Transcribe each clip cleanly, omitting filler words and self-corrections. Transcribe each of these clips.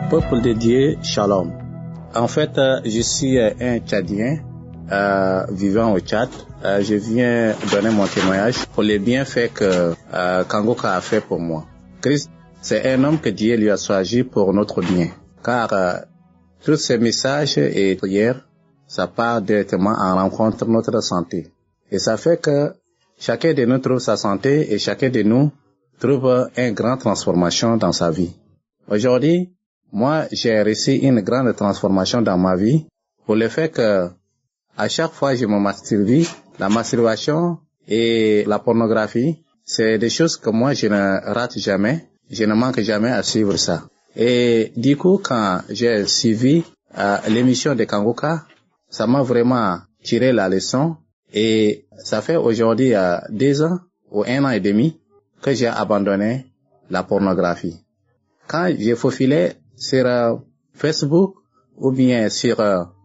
Peuple de Dieu, Shalom. En fait, je suis un Tchadien vivant au Tchad. Je viens donner mon témoignage pour les bienfaits que Kangoka a fait pour moi. Christ, c'est un homme que Dieu lui a choisi pour notre bien. Car tous ces messages et prières, ça part directement en rencontre de notre santé. Et ça fait que chacun de nous trouve sa santé et chacun de nous trouve une grande transformation dans sa vie. Aujourd'hui, moi, j'ai reçu une grande transformation dans ma vie pour le fait que à chaque fois je me masturbe, la masturbation et la pornographie, c'est des choses que moi je ne rate jamais, je ne manque jamais à suivre ça. Et du coup, quand j'ai suivi l'émission de Kangoka, ça m'a vraiment tiré la leçon et ça fait aujourd'hui 2 ans ou 1 an et demi que j'ai abandonné la pornographie. Quand j'ai faufilé sur Facebook ou bien sur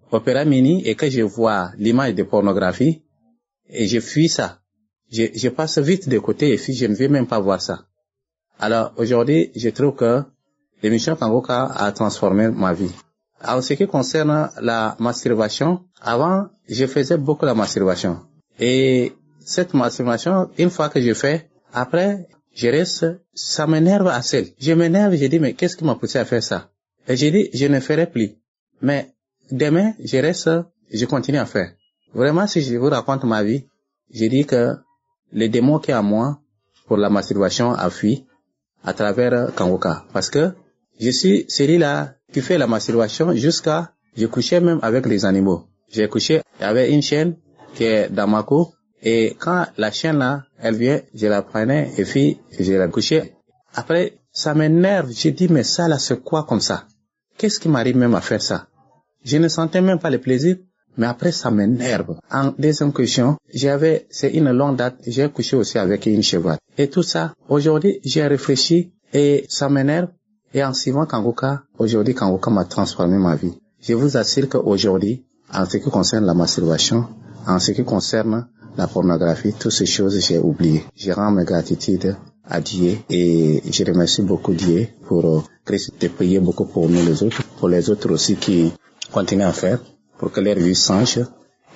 Opera Mini et que je vois l'image de pornographie et je fuis ça. Je passe vite de côté et puis je ne veux même pas voir ça. Alors aujourd'hui, je trouve que l'émission Kangoka a transformé ma vie. En ce qui concerne la masturbation, avant, je faisais beaucoup la masturbation. Et cette masturbation, une fois que je fais, après, je reste, ça m'énerve assez. Je m'énerve, je dis, mais qu'est-ce qui m'a poussé à faire ça? Et j'ai dit, je ne ferai plus. Mais demain, je reste, je continue à faire. Vraiment, si je vous raconte ma vie, je dis que le démon qui est à moi pour la masturbation a fui à travers Kangoka. Parce que je suis celui-là qui fait la masturbation jusqu'à, je couchais même avec les animaux. J'ai couché avec une chienne qui est dans ma cour. Et quand la chienne là, elle vient, je la prenais et puis je la couchais. Après, ça m'énerve. Je dis, mais ça là, c'est quoi comme ça? Qu'est-ce qui m'arrive même à faire ça? Je ne sentais même pas le plaisir, mais après ça m'énerve. En deuxième question, c'est une longue date, j'ai couché aussi avec une cheval. Et tout ça, aujourd'hui, j'ai réfléchi et ça m'énerve. Et en suivant Kangoka, aujourd'hui Kangoka m'a transformé ma vie. Je vous assure qu'aujourd'hui, en ce qui concerne la masturbation, en ce qui concerne la pornographie, toutes ces choses, j'ai oublié. Je rends mes gratitudes à Dieu et je remercie beaucoup Dieu pour Christ de prier beaucoup pour nous les autres, pour les autres aussi qui continuent à faire, pour que leur vie change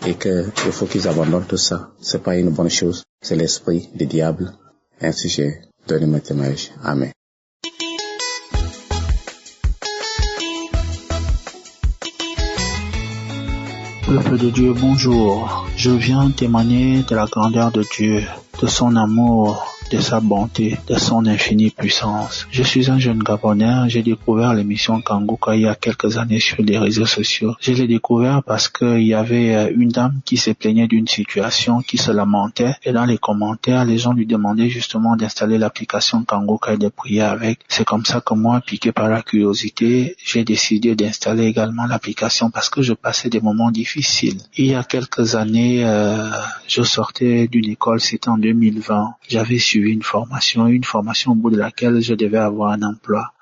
et que il faut qu'ils abandonnent tout ça. C'est pas une bonne chose, c'est l'esprit du diable. Ainsi j'ai donné mon témoignage. Amen. Peuple de Dieu, bonjour. Je viens témoigner de la grandeur de Dieu, de son amour, de sa bonté, de son infinie puissance. Je suis un jeune Gabonais, j'ai découvert l'émission Kangoka il y a quelques années sur les réseaux sociaux. Je l'ai découvert parce qu'il y avait une dame qui se plaignait d'une situation, qui se lamentait, et dans les commentaires, les gens lui demandaient justement d'installer l'application Kangoka et de prier avec. C'est comme ça que moi, piqué par la curiosité, j'ai décidé d'installer également l'application parce que je passais des moments difficiles. Il y a quelques années, je sortais d'une école, c'était en 2020. J'avais suivi une formation au bout de laquelle je devais avoir un emploi.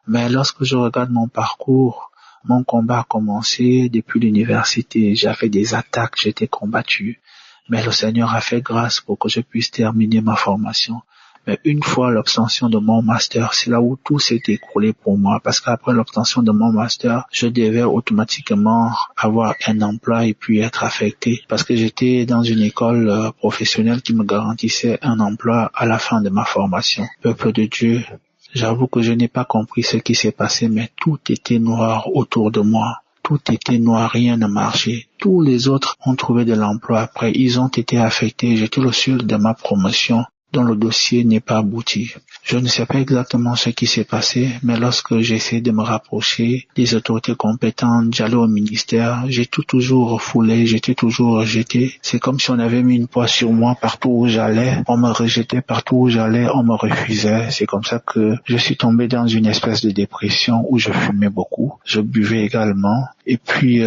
Mais lorsque je regarde mon parcours, mon combat a commencé depuis l'université. J'avais des attaques, j'étais combattu. Mais le Seigneur a fait grâce pour que je puisse terminer ma formation. Mais une fois l'obtention de mon master, c'est là où tout s'est écroulé pour moi. Parce qu'après l'obtention de mon master, je devais automatiquement avoir un emploi et puis être affecté. Parce que j'étais dans une école professionnelle qui me garantissait un emploi à la fin de ma formation. Peuple de Dieu, j'avoue que je n'ai pas compris ce qui s'est passé, mais tout était noir autour de moi. Tout était noir, rien ne marchait. Tous les autres ont trouvé de l'emploi après. Ils ont été affectés. J'étais le seul de ma promotion dont le dossier n'est pas abouti. Je ne sais pas exactement ce qui s'est passé, mais lorsque j'essaie de me rapprocher des autorités compétentes, j'allais au ministère, j'ai toujours refoulé, j'étais toujours rejeté. C'est comme si on avait mis une poids sur moi partout où j'allais, on me rejetait partout où j'allais, on me refusait. C'est comme ça que je suis tombé dans une espèce de dépression où je fumais beaucoup, je buvais également, et puis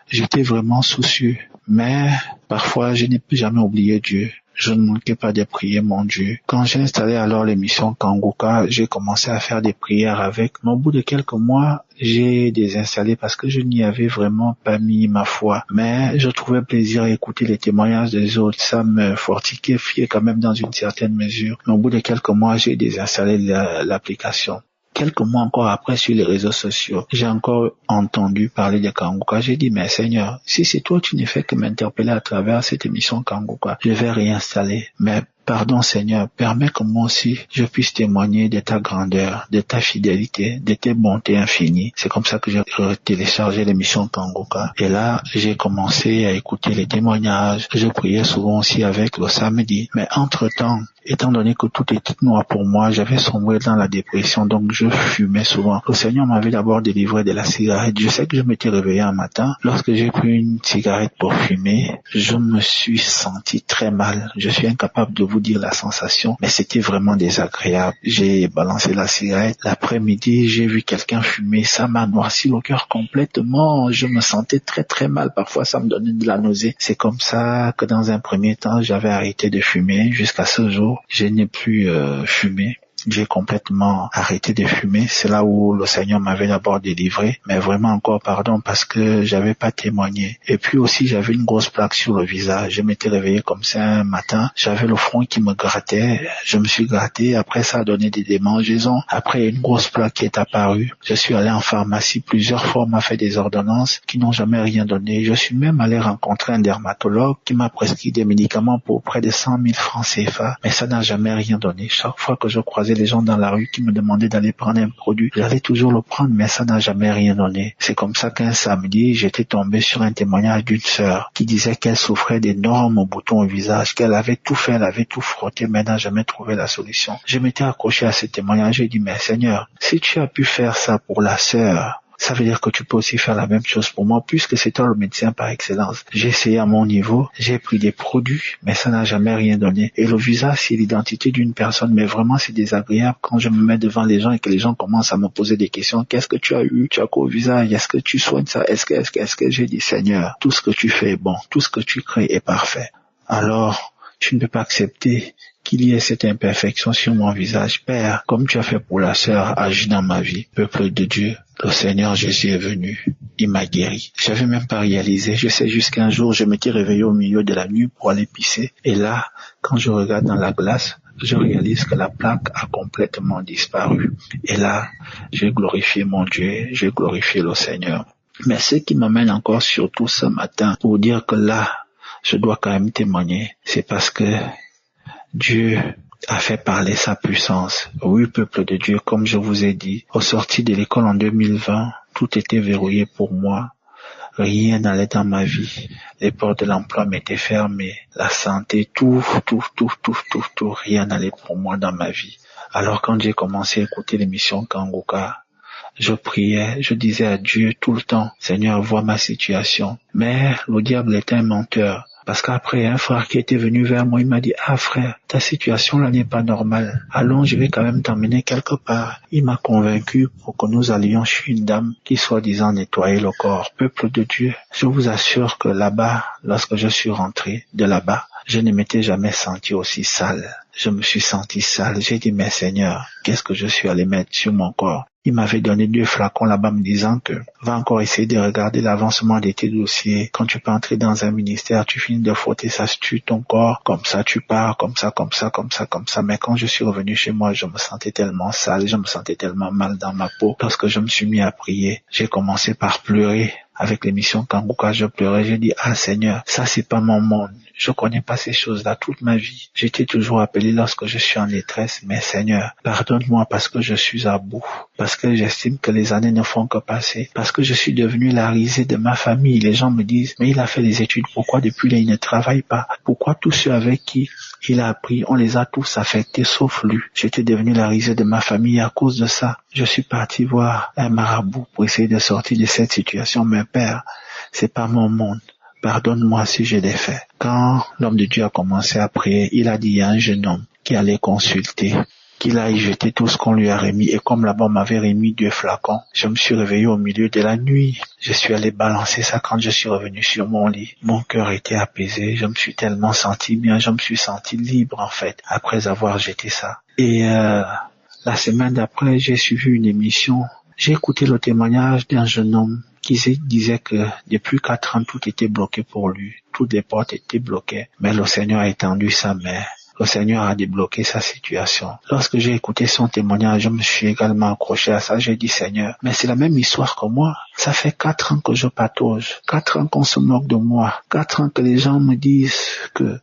j'étais vraiment soucieux. Mais parfois, je n'ai plus jamais oublié Dieu. Je ne manquais pas de prier mon Dieu. Quand j'ai installé alors l'émission Kangoka, j'ai commencé à faire des prières avec. Mais au bout de quelques mois, j'ai désinstallé parce que je n'y avais vraiment pas mis ma foi. Mais je trouvais plaisir à écouter les témoignages des autres. Ça me fortifiait quand même dans une certaine mesure. Mais au bout de quelques mois, j'ai désinstallé l'application. Quelques mois encore après, sur les réseaux sociaux, j'ai encore entendu parler de Kangoka. J'ai dit, mais Seigneur, si c'est toi, tu ne fais que m'interpeller à travers cette émission Kangoka, je vais réinstaller. Mais pardon Seigneur, permets que moi aussi je puisse témoigner de ta grandeur, de ta fidélité, de tes bontés infinies. C'est comme ça que j'ai téléchargé l'émission Kangoka. Et là, j'ai commencé à écouter les témoignages. Je priais souvent aussi avec le samedi. Mais entre-temps, étant donné que tout était noir pour moi, j'avais sombré dans la dépression, donc je fumais souvent. Le Seigneur m'avait d'abord délivré de la cigarette. Je sais que je m'étais réveillé un matin. Lorsque j'ai pris une cigarette pour fumer, je me suis senti très mal. Je suis incapable de vous dire la sensation, mais c'était vraiment désagréable. J'ai balancé la cigarette. L'après-midi, j'ai vu quelqu'un fumer. Ça m'a noirci le cœur complètement. Je me sentais très très mal. Parfois, ça me donnait de la nausée. C'est comme ça que dans un premier temps, j'avais arrêté de fumer. Jusqu'à ce jour, je n'ai plus fumé. J'ai complètement arrêté de fumer. C'est là où le Seigneur m'avait d'abord délivré. Mais vraiment encore pardon parce que j'avais pas témoigné. Et puis aussi, j'avais une grosse plaque sur le visage. Je m'étais réveillé comme ça un matin. J'avais le front qui me grattait. Je me suis gratté. Après, ça a donné des démangeaisons. Après, une grosse plaque qui est apparue. Je suis allé en pharmacie plusieurs fois. On m'a fait des ordonnances qui n'ont jamais rien donné. Je suis même allé rencontrer un dermatologue qui m'a prescrit des médicaments pour près de 100 000 francs CFA. Mais ça n'a jamais rien donné. Chaque fois que je croisais les gens dans la rue qui me demandaient d'aller prendre un produit, j'allais toujours le prendre, mais ça n'a jamais rien donné. C'est comme ça qu'un samedi, j'étais tombé sur un témoignage d'une sœur qui disait qu'elle souffrait d'énormes boutons au visage, qu'elle avait tout fait, elle avait tout frotté, mais n'a jamais trouvé la solution. Je m'étais accroché à ce témoignage, j'ai dit, mais Seigneur, si tu as pu faire ça pour la sœur, ça veut dire que tu peux aussi faire la même chose pour moi, puisque c'est toi le médecin par excellence. J'ai essayé à mon niveau, j'ai pris des produits, mais ça n'a jamais rien donné. Et le visage, c'est l'identité d'une personne, mais vraiment c'est désagréable quand je me mets devant les gens et que les gens commencent à me poser des questions. Qu'est-ce que tu as eu? Tu as quoi au visage? Est-ce que tu soignes ça? Est-ce que j'ai dit, Seigneur, tout ce que tu fais est bon, tout ce que tu crées est parfait. Alors, tu ne peux pas accepter qu'il y ait cette imperfection sur mon visage. Père, comme tu as fait pour la sœur, agis dans ma vie. Peuple de Dieu, le Seigneur Jésus est venu. Il m'a guéri. J'avais même pas réalisé. Je sais juste qu'un jour, je m'étais réveillé au milieu de la nuit pour aller pisser. Et là, quand je regarde dans la glace, je réalise que la plaque a complètement disparu. Et là, j'ai glorifié mon Dieu, j'ai glorifié le Seigneur. Mais ce qui m'amène encore surtout ce matin pour dire que là, je dois quand même témoigner, c'est parce que Dieu a fait parler sa puissance. Oui, peuple de Dieu, comme je vous ai dit, au sortir de l'école en 2020, tout était verrouillé pour moi. Rien n'allait dans ma vie. Les portes de l'emploi m'étaient fermées. La santé, tout, rien n'allait pour moi dans ma vie. Alors quand j'ai commencé à écouter l'émission Kangoka, je priais, je disais à Dieu tout le temps, Seigneur, vois ma situation. Mais le diable est un menteur. Parce qu'après, un frère qui était venu vers moi, il m'a dit, ah frère, ta situation là n'est pas normale. Allons, je vais quand même t'emmener quelque part. Il m'a convaincu pour que nous allions chez une dame qui soi-disant nettoyait le corps. Peuple de Dieu, je vous assure que là-bas, lorsque je suis rentré de là-bas, je ne m'étais jamais senti aussi sale. Je me suis senti sale. J'ai dit, mais Seigneur, qu'est-ce que je suis allé mettre sur mon corps? Il m'avait donné 2 flacons là-bas me disant que va encore essayer de regarder l'avancement de tes dossiers. Quand tu peux entrer dans un ministère, tu finis de frotter ça sur ton corps. Comme ça, tu pars, comme ça. Mais quand je suis revenu chez moi, je me sentais tellement sale, je me sentais tellement mal dans ma peau. Lorsque je me suis mis à prier, j'ai commencé par pleurer. Avec l'émission Kangoka, je pleurais, j'ai dit, ah Seigneur, ça c'est pas mon monde. Je connais pas ces choses-là toute ma vie. J'étais toujours appelé lorsque je suis en détresse, mais Seigneur, pardonne-moi parce que je suis à bout, parce que j'estime que les années ne font que passer, parce que je suis devenu la risée de ma famille. Les gens me disent, mais il a fait des études, pourquoi depuis là il ne travaille pas? Pourquoi tous ceux avec qui il a appris, on les a tous affectés sauf lui? J'étais devenu la risée de ma famille à cause de ça. Je suis parti voir un marabout pour essayer de sortir de cette situation, mais Père, c'est pas mon monde. Pardonne-moi si j'ai des faits. Quand l'homme de Dieu a commencé à prier, il a dit, il y a un jeune homme qui allait consulter, qu'il aille jeter tout ce qu'on lui a remis. Et comme là-bas, on m'avait remis 2 flacons, je me suis réveillé au milieu de la nuit. Je suis allé balancer ça quand je suis revenu sur mon lit. Mon cœur était apaisé. Je me suis tellement senti bien. Je me suis senti libre, en fait, après avoir jeté ça. Et la semaine d'après, j'ai suivi une émission. J'ai écouté le témoignage d'un jeune homme qui disait que depuis 4 ans, tout était bloqué pour lui. Toutes les portes étaient bloquées. Mais le Seigneur a étendu sa main. Le Seigneur a débloqué sa situation. Lorsque j'ai écouté son témoignage, je me suis également accroché à ça. J'ai dit, Seigneur, mais c'est la même histoire que moi. Ça fait 4 ans que je patauge. 4 ans qu'on se moque de moi. 4 ans que les gens me disent que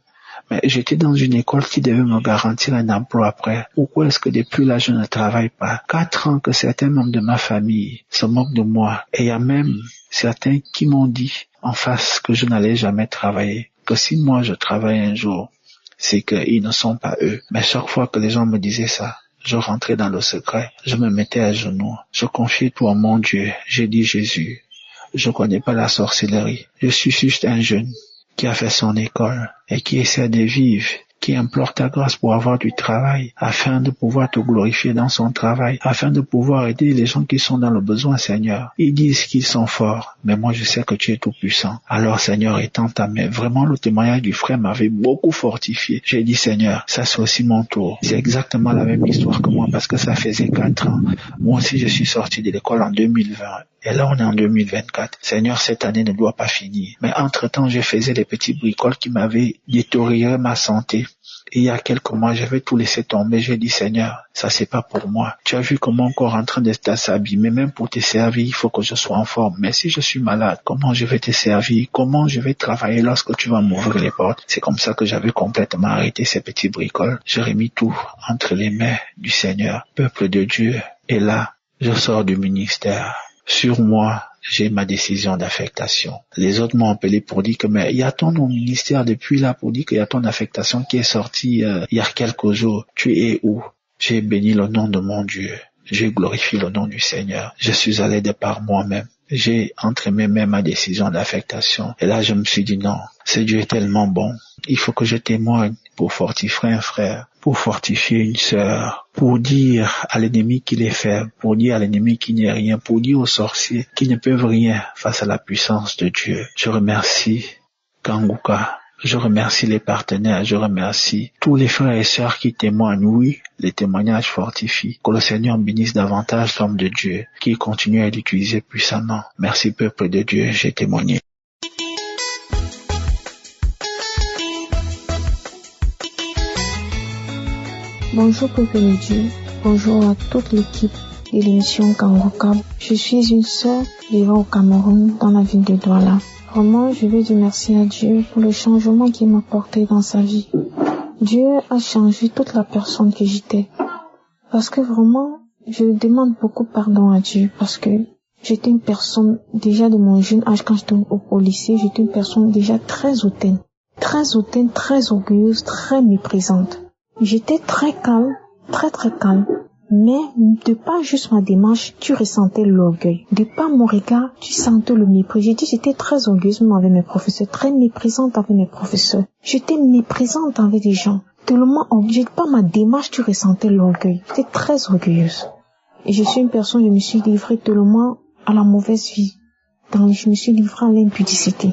mais j'étais dans une école qui devait me garantir un emploi après. Pourquoi est-ce que depuis là je ne travaille pas? 4 ans que certains membres de ma famille se moquent de moi. Et il y a même certains qui m'ont dit en face que je n'allais jamais travailler. Que si moi je travaille un jour, c'est qu'ils ne sont pas eux. Mais chaque fois que les gens me disaient ça, je rentrais dans le secret. Je me mettais à genoux. Je confiais tout à mon Dieu. J'ai dit, Jésus, je connais pas la sorcellerie. Je suis juste un jeune qui a fait son école et qui essaie de vivre, qui implore ta grâce pour avoir du travail, afin de pouvoir te glorifier dans son travail, afin de pouvoir aider les gens qui sont dans le besoin, Seigneur. Ils disent qu'ils sont forts, mais moi je sais que tu es tout puissant. Alors Seigneur, étends ta main. Vraiment, le témoignage du frère m'avait beaucoup fortifié. J'ai dit, Seigneur, ça c'est aussi mon tour. C'est exactement la même histoire que moi, parce que ça faisait 4 ans. Moi aussi je suis sorti de l'école en 2020. Et là, on est en 2024. Seigneur, cette année ne doit pas finir. Mais entre-temps, je faisais des petits bricoles qui m'avaient détérioré ma santé. Et il y a quelques mois, j'avais tout laissé tomber. J'ai dit, Seigneur, ça c'est pas pour moi. Tu as vu que mon corps est en train de s'abîmer. Même pour te servir, il faut que je sois en forme. Mais si je suis malade, comment je vais te servir? Comment je vais travailler lorsque tu vas m'ouvrir les portes? C'est comme ça que j'avais complètement arrêté ces petits bricoles. J'ai remis tout entre les mains du Seigneur, peuple de Dieu. Et là, je sors du ministère. Sur moi, j'ai ma décision d'affectation. Les autres m'ont appelé pour dire que mais il y a ton ministère depuis là pour dire qu'il y a ton affectation qui est sortie il y a quelques jours. Tu es où? J'ai béni le nom de mon Dieu. J'ai glorifié le nom du Seigneur. Je suis allé de par moi-même. J'ai entre mes mains ma décision d'affectation. Et là, je me suis dit non, ce Dieu est tellement bon. Il faut que je témoigne pour fortifier un frère, pour fortifier une sœur, pour dire à l'ennemi qu'il est faible, pour dire à l'ennemi qu'il n'est rien, pour dire aux sorciers qu'ils ne peuvent rien face à la puissance de Dieu. Je remercie Kanguka. Je remercie les partenaires, je remercie tous les frères et sœurs qui témoignent. Oui, les témoignages fortifient. Que le Seigneur bénisse davantage l'homme de Dieu, qui continue à l'utiliser puissamment. Merci peuple de Dieu, j'ai témoigné. Bonjour peuple de Dieu, bonjour à toute l'équipe de l'émission Kanguka. Je suis une sœur vivant au Cameroun dans la ville de Douala. Vraiment, je veux dire merci à Dieu pour le changement qu'il m'a apporté dans sa vie. Dieu a changé toute la personne que j'étais. Parce que vraiment, je demande beaucoup pardon à Dieu parce que j'étais une personne déjà de mon jeune âge quand j'étais au lycée, j'étais une personne déjà très hautaine, très orgueilleuse, très méprisante. J'étais très calme, très calme. Mais de pas juste ma démarche, tu ressentais l'orgueil. De pas mon regard, tu sentais le mépris. J'ai dit, j'étais très orgueilleuse avec mes professeurs, très méprisante avec mes professeurs. J'étais méprisante avec les gens. Tellement orgueilleuse, pas ma démarche, tu ressentais l'orgueil. J'étais très orgueilleuse. Et je suis une personne, je me suis livrée tellement à la mauvaise vie. Je me suis livrée à l'impudicité.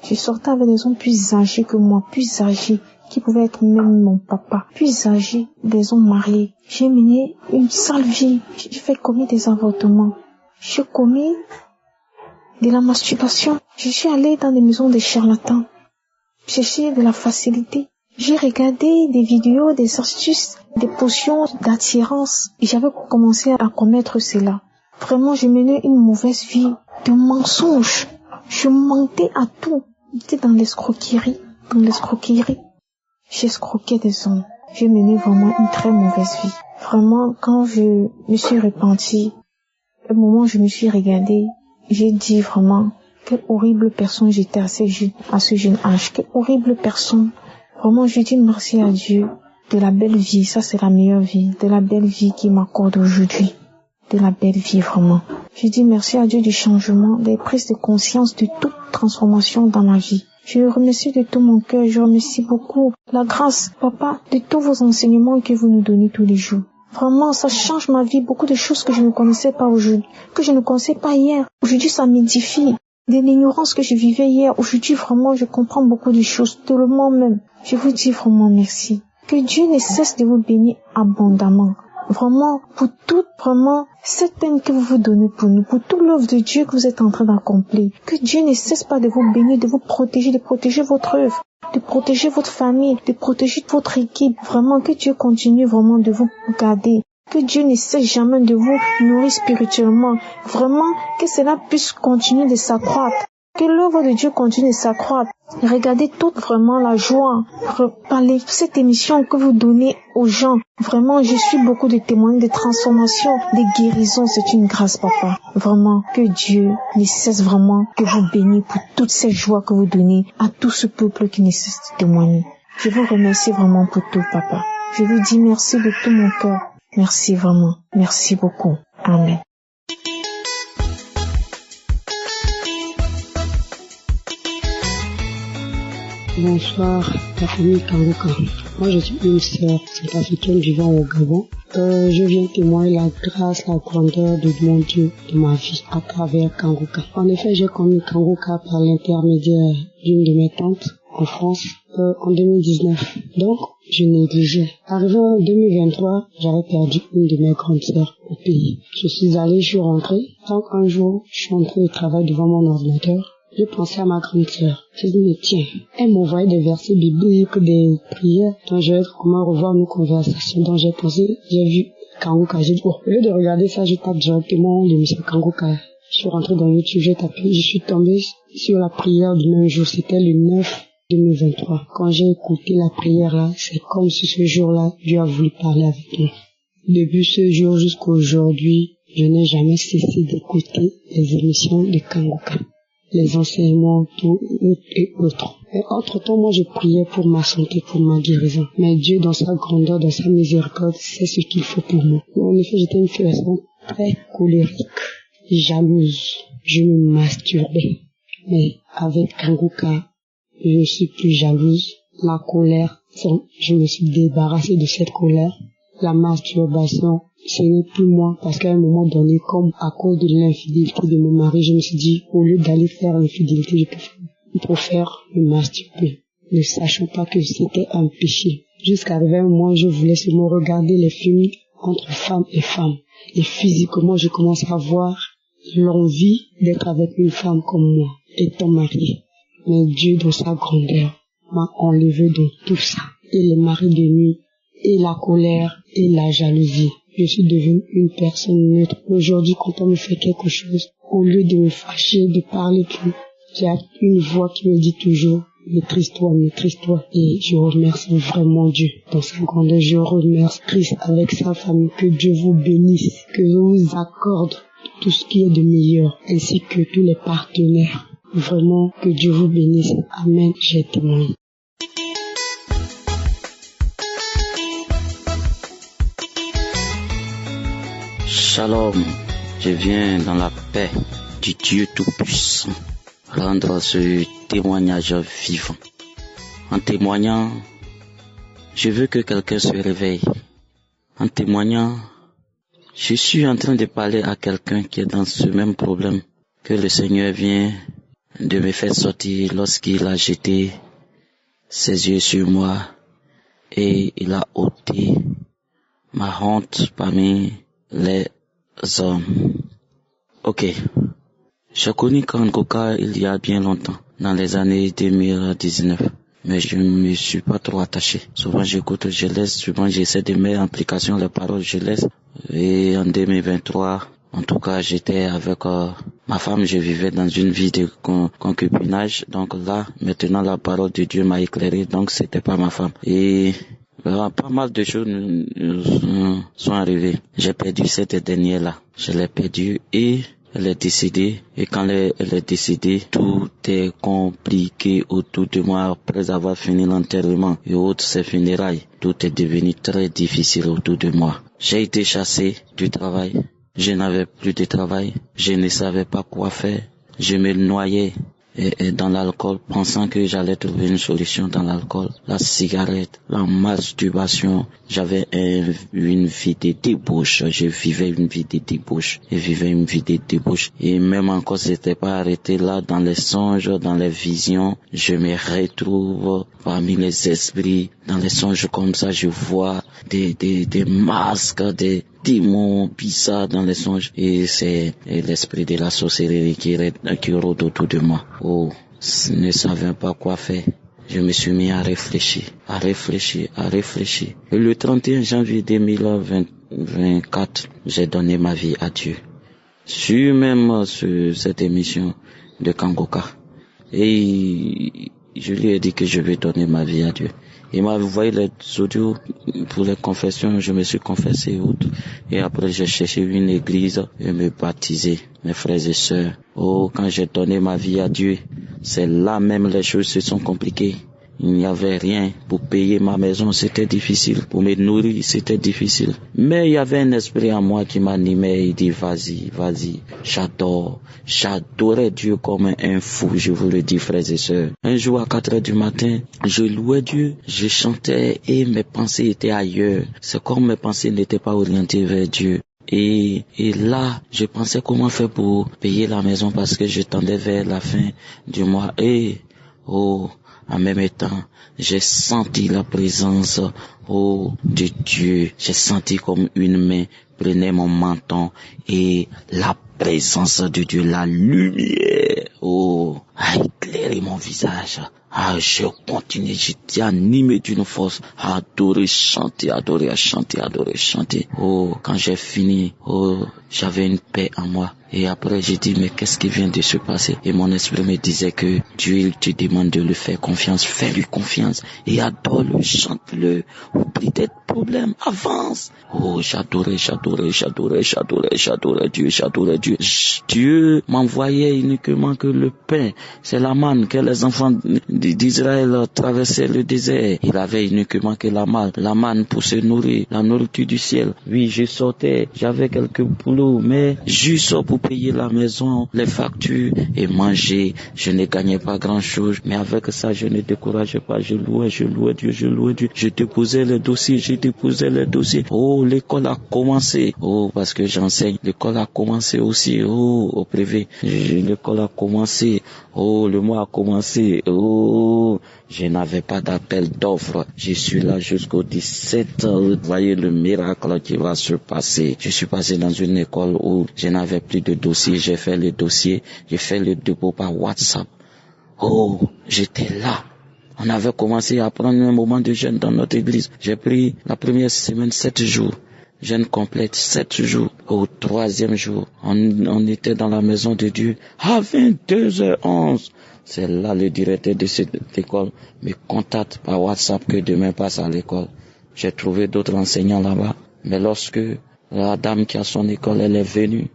Je sortais avec des hommes plus âgés que moi, plus âgés, qui pouvait être même mon papa, plus âgé, des hommes mariés. J'ai mené une sale vie. J'ai fait commis des avortements. J'ai commis de la masturbation. Je suis allée dans des maisons de charlatans, chercher de la facilité. J'ai regardé des vidéos, des astuces, des potions d'attirance. Et j'avais commencé à commettre cela. Vraiment, j'ai mené une mauvaise vie de mensonges. Je mentais à tout. J'étais dans l'escroquerie. J'escroquais des hommes. J'ai mené vraiment une très mauvaise vie. Vraiment, quand je me suis repentie, au moment où je me suis regardée, j'ai dit vraiment, quelle horrible personne j'étais à ce jeune âge. Quelle horrible personne. Vraiment, je dis merci à Dieu de la belle vie. Ça, c'est la meilleure vie. De la belle vie qu'il m'accorde aujourd'hui. De la belle vie, vraiment. Je dis merci à Dieu du changement, des prises de conscience, de toute transformation dans ma vie. Je remercie de tout mon cœur, je remercie beaucoup la grâce, Papa, de tous vos enseignements que vous nous donnez tous les jours. Vraiment, ça change ma vie, beaucoup de choses que je ne connaissais pas aujourd'hui, que je ne connaissais pas hier. Aujourd'hui, ça m'édifie. De l'ignorance que je vivais hier, aujourd'hui, vraiment, je comprends beaucoup de choses, tellement même. Je vous dis vraiment merci. Que Dieu ne cesse de vous bénir abondamment. Vraiment, pour toute, vraiment, cette peine que vous vous donnez pour nous, pour toute l'œuvre de Dieu que vous êtes en train d'accomplir. Que Dieu ne cesse pas de vous bénir, de vous protéger, de protéger votre œuvre. de protéger votre famille, de protéger votre équipe. Vraiment, que Dieu continue vraiment de vous garder. Que Dieu ne cesse jamais de vous nourrir spirituellement. Vraiment, que cela puisse continuer de s'accroître. Que l'œuvre de Dieu continue de s'accroître. Regardez toute vraiment la joie par cette émission que vous donnez aux gens. Vraiment, je suis beaucoup de témoignages de transformation, de guérison. C'est une grâce, papa. Vraiment, que Dieu ne cesse vraiment que vous bénisse pour toute cette joie que vous donnez à tout ce peuple qui ne cesse de témoigner. Je vous remercie vraiment pour tout, papa. Je vous dis merci de tout mon cœur. Merci vraiment. Merci beaucoup. Amen. Bonsoir, la famille Kangoka. Moi, je suis une sœur centrafricaine vivant au Gabon. Je viens témoigner la grâce, la grandeur de mon Dieu de ma vie à travers Kangoka. En effet, j'ai connu Kangoka par l'intermédiaire d'une de mes tantes en France en 2019. Donc, je négligeais. Arrivé en 2023, j'avais perdu une de mes grandes sœurs au pays. Je suis rentrée. Donc, un jour, je suis entrée au travail devant mon ordinateur. J'ai pensé à ma grande sœur. J'ai dit, mais tiens, elle m'envoyait des versets bibliques, des prières. Donc, je vais comment revoir nos conversations. Donc, j'ai vu Kangoka. J'ai dit, au lieu de regarder ça, je tape directement l'émission Kangoka. Je suis rentrée dans YouTube, j'ai tapé, je suis tombée sur la prière du même jour. C'était le 9 2023. Quand j'ai écouté la prière là, c'est comme si ce jour-là, Dieu a voulu parler avec moi. Depuis ce jour jusqu'à aujourd'hui, je n'ai jamais cessé d'écouter les émissions de Kangoka, les enseignements, tout et autres. Et entre-temps, moi, je priais pour ma santé, pour ma guérison. Mais Dieu, dans sa grandeur, dans sa miséricorde, sait ce qu'il faut pour moi. En effet, j'étais une personne très colérique, jalouse. Je me masturbais. Mais avec Kangoka, je ne suis plus jalouse. La colère, je me suis débarrassée de cette colère. La masturbation, ce n'est plus moi, parce qu'à un moment donné, comme à cause de l'infidélité de mon mari, je me suis dit, au lieu d'aller faire l'infidélité, je préfère me masturber, ne sachant pas que c'était un péché. Jusqu'à arriver un moment, je voulais seulement regarder les films entre femmes et femmes. Et physiquement, je commençais à avoir l'envie d'être avec une femme comme moi, étant mariée. Mais Dieu, dans sa grandeur, m'a enlevé de tout ça. Et les maris de nuit, et la colère, et la jalousie. Je suis devenue une personne neutre. Aujourd'hui, quand on me fait quelque chose, au lieu de me fâcher, de parler plus, j'ai une voix qui me dit toujours, maîtrise-toi. Et je remercie vraiment Dieu dans sa grandeur. Je remercie Christ avec sa famille. Que Dieu vous bénisse, que Dieu vous accorde tout ce qui est de meilleur, ainsi que tous les partenaires. Vraiment, que Dieu vous bénisse. Amen. J'ai témoigné. Shalom, je viens dans la paix du Dieu Tout-Puissant rendre ce témoignage vivant. En témoignant, je veux que quelqu'un se réveille. En témoignant, je suis en train de parler à quelqu'un qui est dans ce même problème que le Seigneur vient de me faire sortir lorsqu'il a jeté ses yeux sur moi et il a ôté ma honte parmi les hommes. Ok. J'ai connu Kangoka il y a bien longtemps, dans les années 2019. Mais je ne me suis pas trop attaché. Souvent j'écoute, je laisse. Souvent j'essaie de mettre en application les paroles, je laisse. Et en 2023, en tout cas, j'étais avec ma femme, je vivais dans une vie de concubinage. Donc là, maintenant la parole de Dieu m'a éclairé, donc c'était pas ma femme. Et pas mal de choses nous sont arrivées. J'ai perdu cette dernière-là. Je l'ai perdue et elle est décédée. Et quand elle est décédée, tout est compliqué autour de moi après avoir fini l'enterrement et autres ses funérailles. Tout est devenu très difficile autour de moi. J'ai été chassé du travail. Je n'avais plus de travail. Je ne savais pas quoi faire. Je me noyais dans l'alcool, pensant que j'allais trouver une solution dans l'alcool, la cigarette, la masturbation. J'avais une vie de débauche. Je vivais une vie de débauche. Et même encore, c'était pas arrêté là dans les songes, dans les visions. Je me retrouve parmi les esprits. Dans les songes comme ça, je vois des masques, des démons bizarres dans les songes. Et c'est l'esprit de la sorcellerie qui rôde autour de moi. Oh, je ne savais pas quoi faire. je me suis mis à réfléchir. Et le 31 janvier 2024, j'ai donné ma vie à Dieu. Sur cette émission de Kangoka. Et je lui ai dit que je vais donner ma vie à Dieu. Il m'a envoyé les audios pour les confessions, je me suis confessé et autres. Et après j'ai cherché une église et me baptiser, mes frères et sœurs. Quand j'ai donné ma vie à Dieu, c'est là même les choses se sont compliquées. Il n'y avait rien pour payer ma maison, c'était difficile. Pour me nourrir, c'était difficile. Mais il y avait un esprit en moi qui m'animait. Il dit, vas-y. J'adorais Dieu comme un fou, je vous le dis, frères et sœurs. Un jour à 4h du matin, je louais Dieu, je chantais et mes pensées étaient ailleurs. C'est comme mes pensées n'étaient pas orientées vers Dieu. Et là, je pensais comment faire pour payer la maison parce que je tendais vers la fin du mois. En même temps, j'ai senti la présence, de Dieu. J'ai senti comme une main prenait mon menton et la présence de Dieu, la lumière, a éclairé mon visage. Je continue, j'étais animé d'une force à adorer, chanter. Quand j'ai fini, j'avais une paix en moi. Et après, j'ai dit, mais qu'est-ce qui vient de se passer? Et mon esprit me disait que Dieu, il te demande de lui faire confiance. Fais-lui confiance et adore-le, chante-le. Oublie tes problèmes, avance. J'adorais Dieu. Dieu m'envoyait uniquement que le pain. C'est la manne que les enfants d'Israël traversaient le désert. Il avait uniquement que la manne pour se nourrir, la nourriture du ciel. Oui, je sortais, j'avais quelques boulots, mais juste pour payer la maison, les factures et manger. Je ne gagnais pas grand-chose, mais avec ça, je ne décourageais pas. Je louais Dieu. Je déposais les dossiers. L'école a commencé. Parce que j'enseigne. L'école a commencé aussi. Au privé. L'école a commencé. Le mois a commencé. Je n'avais pas d'appel d'offres. Je suis là jusqu'au 17. Vous voyez le miracle qui va se passer. Je suis passé dans une école où je n'avais plus de dossier. J'ai fait le dossier. J'ai fait le dépôt par WhatsApp. J'étais là. On avait commencé à prendre un moment de jeûne dans notre église. J'ai pris la première semaine 7 jours. Jeûne complète 7 jours. Au 3e jour, on était dans la maison de Dieu à 22h11. C'est là le directeur de cette école me contacte par WhatsApp que demain passe à l'école. J'ai trouvé d'autres enseignants là-bas. Mais lorsque la dame qui a son école, elle est venue,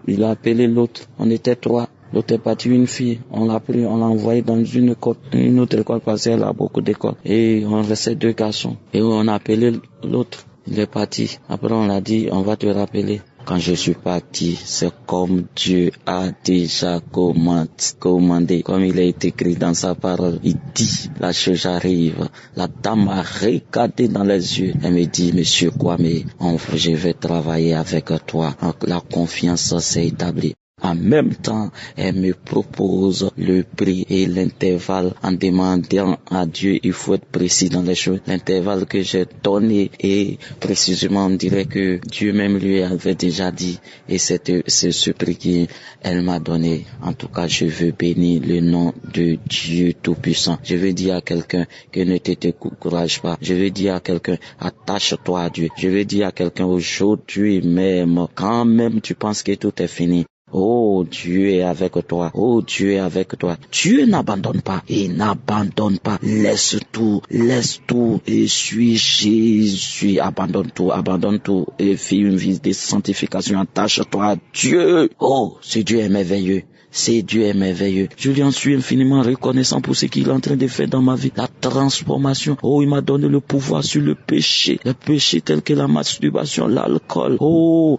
il a appelé l'autre. On était 3. L'autre est parti, une fille. On l'a pris, on l'a envoyé dans une autre école parce qu'elle a beaucoup d'écoles. Et on restait 2 garçons. Et on a appelé l'autre. Il est parti. Après, on l'a dit, on va te rappeler. Quand je suis parti, c'est comme Dieu a déjà commandé. Comme il a été écrit dans sa parole, il dit, la chose arrive. La dame m'a regardé dans les yeux. Elle me dit, monsieur Kwame, je vais travailler avec toi. La confiance s'est établie. En même temps, elle me propose le prix et l'intervalle en demandant à Dieu, il faut être précis dans les choses. L'intervalle que j'ai donné et précisément on dirait que Dieu même lui avait déjà dit et c'est ce prix qu'elle m'a donné. En tout cas, je veux bénir le nom de Dieu Tout-Puissant. Je veux dire à quelqu'un que ne te décourage pas. Je veux dire à quelqu'un, attache-toi à Dieu. Je veux dire à quelqu'un aujourd'hui même, quand même tu penses que tout est fini. Dieu est avec toi. Dieu est avec toi. Dieu n'abandonne pas. Il n'abandonne pas. Laisse tout et suis Jésus. Abandonne tout et fais une vie de sanctification. Attache-toi à Dieu. Ce Dieu est merveilleux. Je lui en suis infiniment reconnaissant pour ce qu'il est en train de faire dans ma vie. La transformation. Il m'a donné le pouvoir sur le péché. Le péché tel que la masturbation, l'alcool.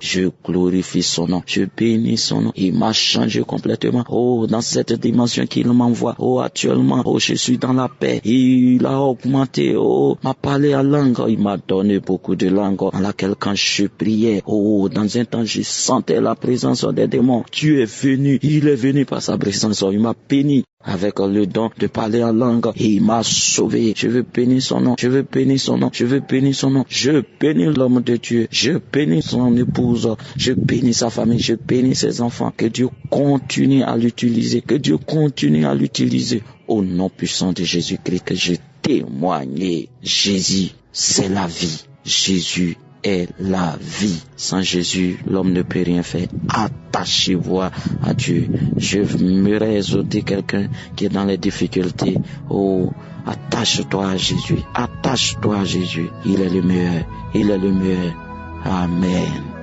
Je glorifie son nom. Je bénis son nom. Il m'a changé complètement. Dans cette dimension qu'il m'envoie. Actuellement, je suis dans la paix. Il a augmenté. M'a parlé en langue. Il m'a donné beaucoup de langues dans laquelle quand je priais. Dans un temps, je sentais la présence des démons. Dieu est venu. Il est venu venu par sa présence. Il m'a béni avec le don de parler en langue et il m'a sauvé. Je veux bénir son nom. Je veux bénir son nom. Je veux bénir son nom. Je bénis l'homme de Dieu. Je bénis son épouse. Je bénis sa famille. Je bénis ses enfants. Que Dieu continue à l'utiliser. Que Dieu continue à l'utiliser. Au nom puissant de Jésus-Christ, que je témoigne. Jésus, c'est la vie. Jésus est la vie. Sans Jésus, l'homme ne peut rien faire. Attachez-vous à Dieu. Je me réexhorter quelqu'un qui est dans les difficultés. Oh, attache-toi à Jésus. Attache-toi à Jésus. Il est le meilleur. Il est le meilleur. Amen.